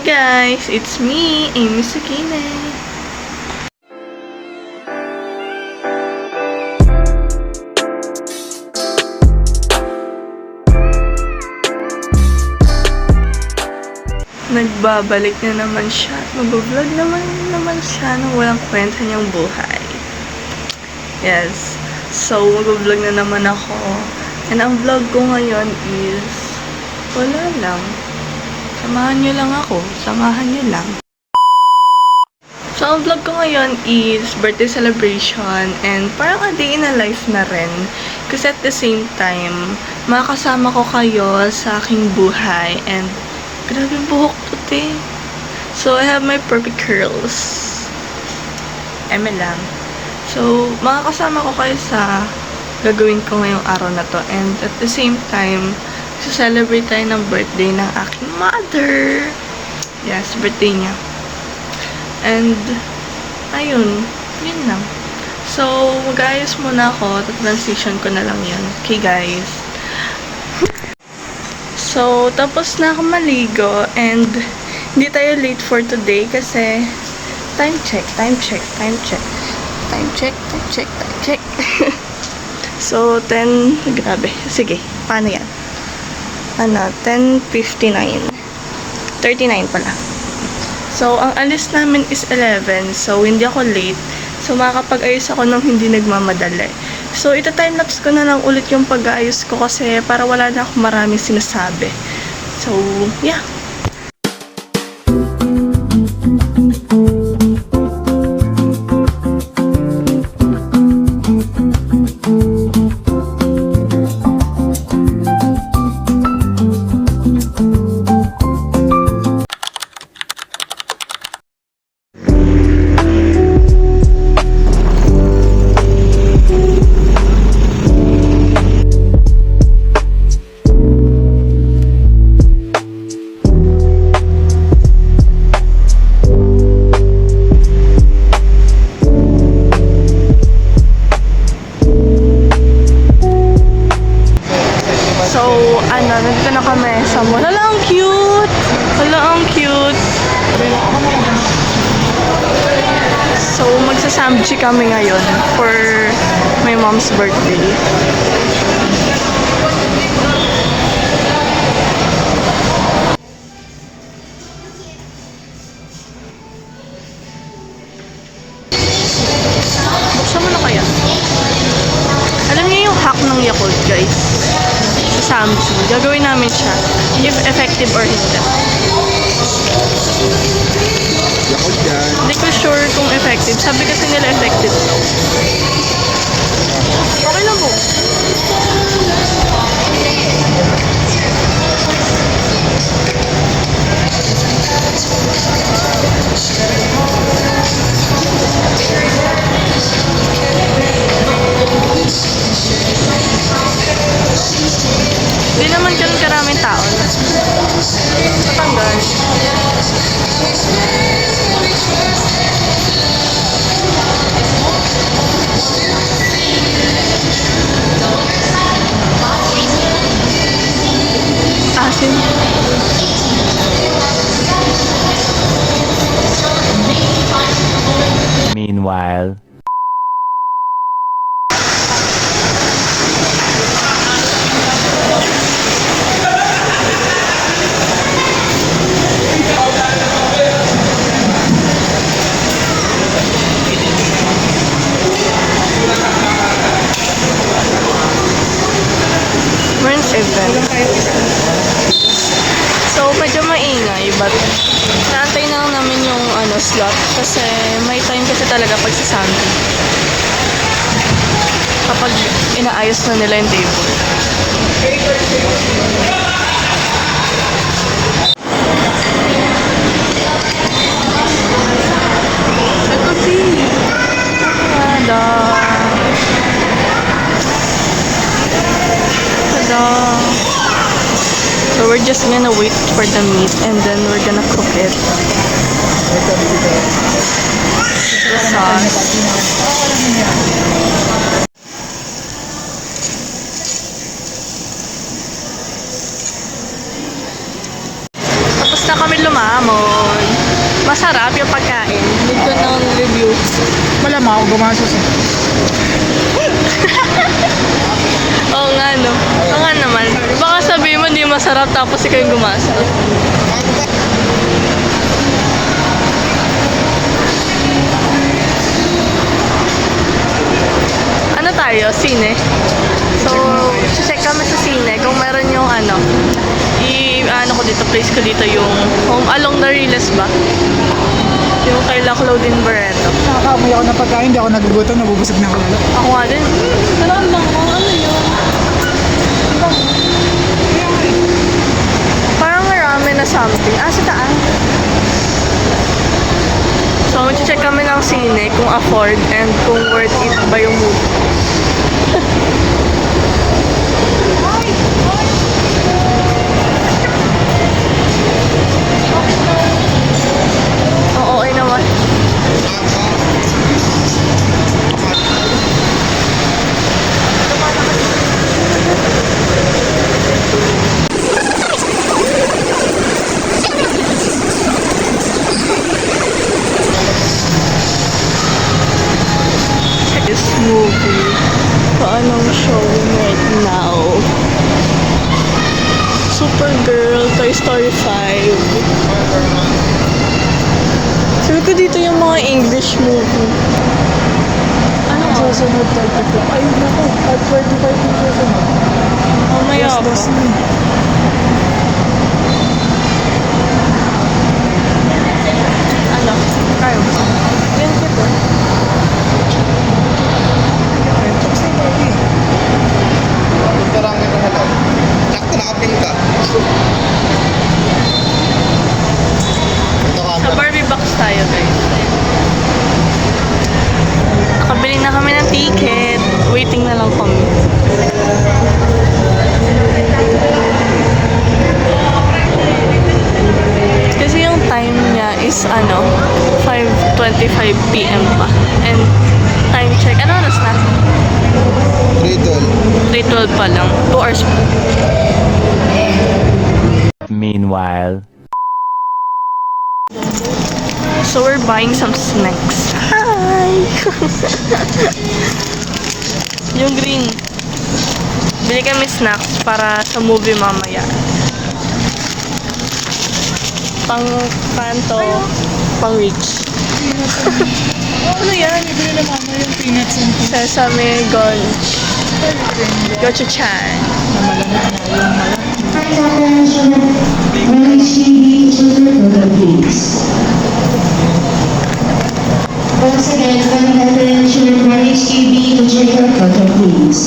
guys, it's me, Amy Sakine. Nagbabalik na naman siya at mag-vlog naman siya ng walang kwenta niyang buhay. Yes, so mag-vlog na naman ako. And ang vlog ko ngayon is wala lang. Samahan niyo lang ako. Samahan niyo lang. So, ang vlog ko ngayon is birthday celebration and parang a day in a life na rin. Kasi at the same time, makakasama ko kayo sa aking buhay and grabe yung buhok to, te. So, I have my perfect curls. Eme lang. So, makakasama ko kayo sa gagawin ko ngayong araw na to. And at the same time, celebrate tayo ng birthday ng aking mother. Yes, birthday niya. And, ayun, yun lang. So, mag-ayos muna ako. Transition ko na lang yun. Okay, guys. So, tapos na ako maligo. And, hindi tayo late for today kasi time check. So, 10, grabe. Sige, paano yan? 10:59. 39 pala. So, ang alis namin is 11. So, hindi ako late. So, makakapag-ayos ako nang hindi nagmamadali. So, ita-timelapse ko na lang ulit yung pag-aayos ko kasi para wala na akong maraming sinasabi. So, yeah. Nandito na kami sa mall. Hala, ang cute! So, magsasamchi kami ngayon for my mom's birthday. Buksan mo na kaya? Alam niyo yung hack ng Yakult, guys? Samchi. Gagawin namin siya. If effective or hindi. Hindi ko sure kung effective. Sabi kasi nila effective daw. Okay lang po. Hindi naman ganun karaming tao. Patanggal. Asin. Meanwhile. So, medyo maingay, but naantay na lang namin yung slot kasi may time kasi talaga pag sa Sunday. Kapag inaayos na nila yung table. Ito si Tada! So we're just gonna wait for the meat and then we're gonna cook it. The sauce. Tapos na kami lumamon. ako gumasos eh. Oo nga, no? Oo nga naman. Baka sabihin mo, di masarap tapos ikaw yung gumastos. Ano tayo? Sine? So, check kami sa sine kung meron yung ano, ano ko dito, place ko dito yung Home Along the Riles ba? Yung kay La Claudine Barreto. Nakakamoy ako ng pagkain, hindi ako nagugutom, nabubusog na ako lalo. Ako nga din. Meron lang mo, ano yun? Parang marami na something. Ah, sa taas. So, mag-check kami ng sine kung afford and kung worth it ba yung movie. Oo, okay naman. This movie, paanong showing right now? Supergirl, Toy Story 5. Sabi ko dito yung mga English movie. Ano ka? Susunod 35. Ayun na ko, 45 yung susunod. Mamaya ako. Das na. Ano? Kayo ba? Yan ko. Tapos na yung movie. Karangin na lang. Sakto nakapin ka. Ito Sa Barbie box tayo, guys. Nakabili na kami ng ticket. Waiting na lang kami. Kasi yung time niya is 5:25 PM pa. And time check. Ano oras na? Riddle. 3:12 pa lang. 2 hours pa. Meanwhile. So we're buying some snacks. Hi! Yung green. Bili kami snacks para sa movie mamaya. Pang kanto, pang rich. Ano yan? Ibili na mama yung peanuts and Sesame Gonch. Gochujang. namalamig na yung malamig. Attention, HDB children program please. Once again, calling attention, HDB children program please.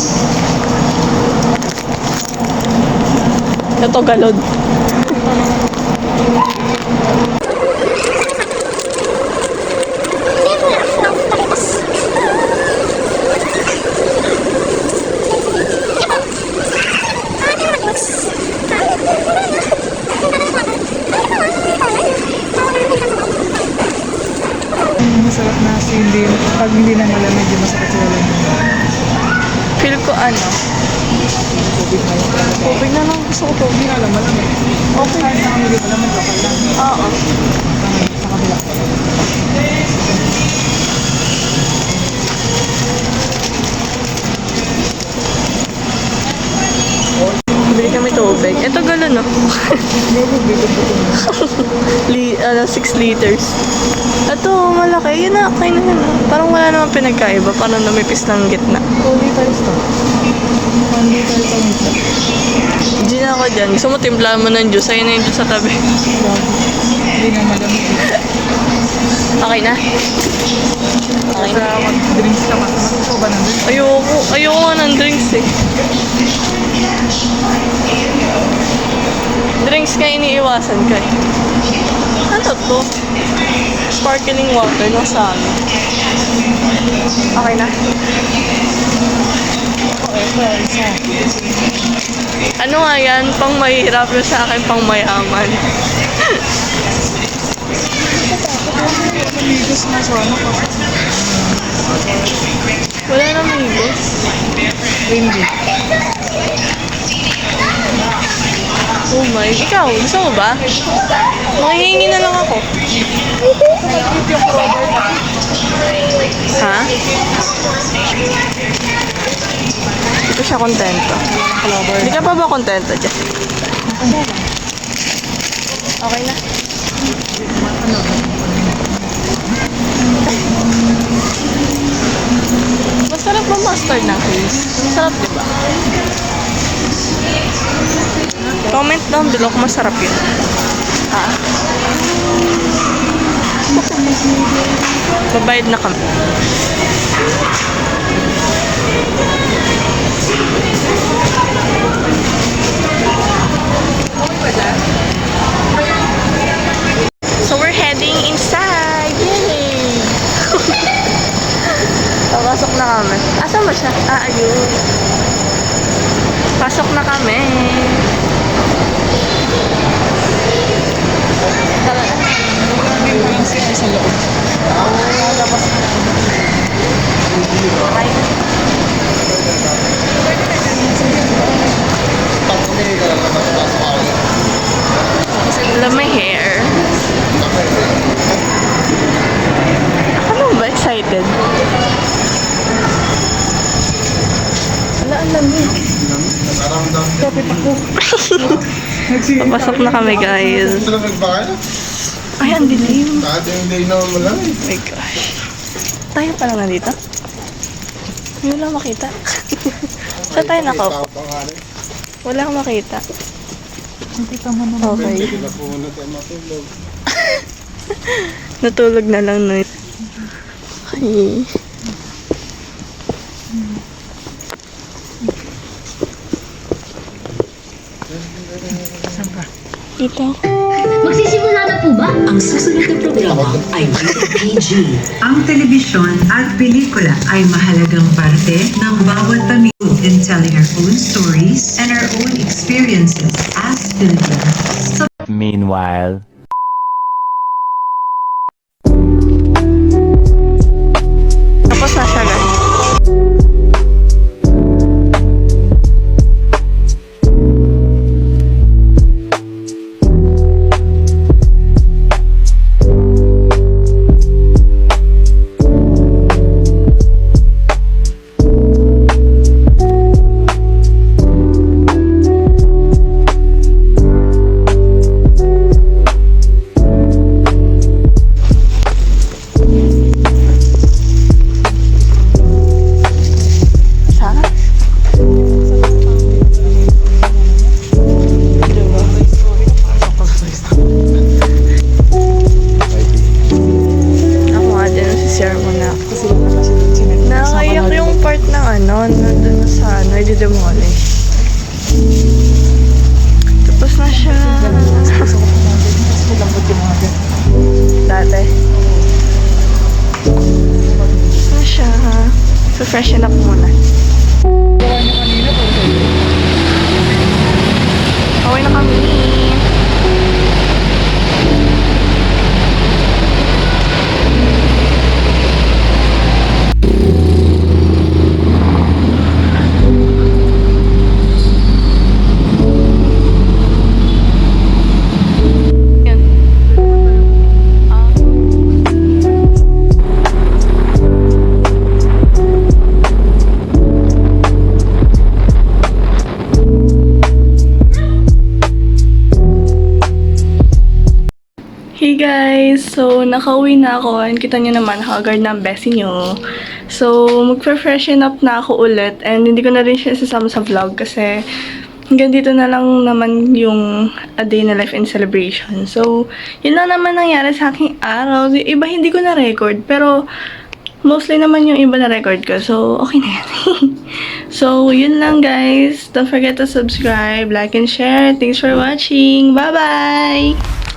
Ito galod. Masarap na kasi hindi, pag hindi na malamig, yung masakit sa lalim. Feel ko Tubig na yung talaga. tubig na lang gusto ko tubig. Hindi na alam, malamig. Okay. Kahit na kami dito, malamig kapal lang. Oo. Sa kabila. Bili kami tubig. Ito galon, no? Bago, 6 liters. Ito, malaki. Yun na, kain na yun. Parang wala namang pinagkaiba. Parang namipis ng gitna. 2 liters to. 1 liter to nito. Hindi na ako dyan. Gusto mo timplahan mo ng juice. Ayun na yung juice sa tabi. Hindi nga malamig. Okay na? Okay na. Sa mag-drinks ka, matuto ba ng drinks? Ayoko nga ng drinks eh. Drinks ka iniiwasan ka eh. Ano to? Sparkling water no sa amin. Okay na? Okay, well, isa. Ano nga yan? Pang mahirap yung sa akin, pang mayaman. Amigos na sa ano ko. Wala na amigos. Windy. Oh my. Ikaw, gusto mo ba? Manghihingi na lang ako. Ha? siya kontento. Flower. Hindi ka pa ba kontento dyan? Okay na. Masarap ba mustard ng case? Masarap, di ba? Comment down below kung masarap yun. Ha? Babayad na kami. So we're heading inside. Yay! Papasok na kami. Asan ba siya? Ah, ayun. Pasok na kami. Tara na. Hindi pa lang sila sa loob. Pag kami ka lang nakapasok ako. Love my hair. Ano ba? Excited? Wala, ang lamig. Nakaramdam. Kapit ako. Nagsigil Papasok na kami, guys. Gusto lang nagbakay na. Ay, ang dilim. Kahit yung day na wala eh. Oh my gosh. Tayo pa lang nandito? Hindi lang makita. Saan tayo nakaupo? Pangalan. Wala akong makita. Nakita mo naman. Okay. Sila po na tayo matulog. Natulog na lang nun. Ay. Saan ka? Ito. Magsisimula na po ba? Ang susunod na programa ay rated PG. Ang telebisyon at pelikula ay mahalagang parte ng bawat pamilya in telling our own stories and our own experiences as Filipinos. Meanwhile. Tapos na siya, guys. Ako nga din, si mo na. Kasi wala kasi dun sinag- Nakaiyak yung part ng nandun sa i-demolish. Tapos na siya. Gusto ko pumunta. Mas malambot yung mga ganyan. Dati. Tapos na siya. So, freshen up muna. Gawa niyo kanina po. Okay na kami. Yan. Hey guys! So, nakauwi na ako and kita nyo naman, haggard na ang besi nyo. So, magpa-freshen up na ako ulit and hindi ko na rin siya sasama sa vlog kasi hanggang dito na lang naman yung a day na life and celebration. So, yun lang naman nangyari sa aking araw. Yung iba hindi ko na-record pero mostly naman yung iba na-record ko. So, okay na yan. So, yun lang guys. Don't forget to subscribe, like, and share. Thanks for watching. Bye-bye!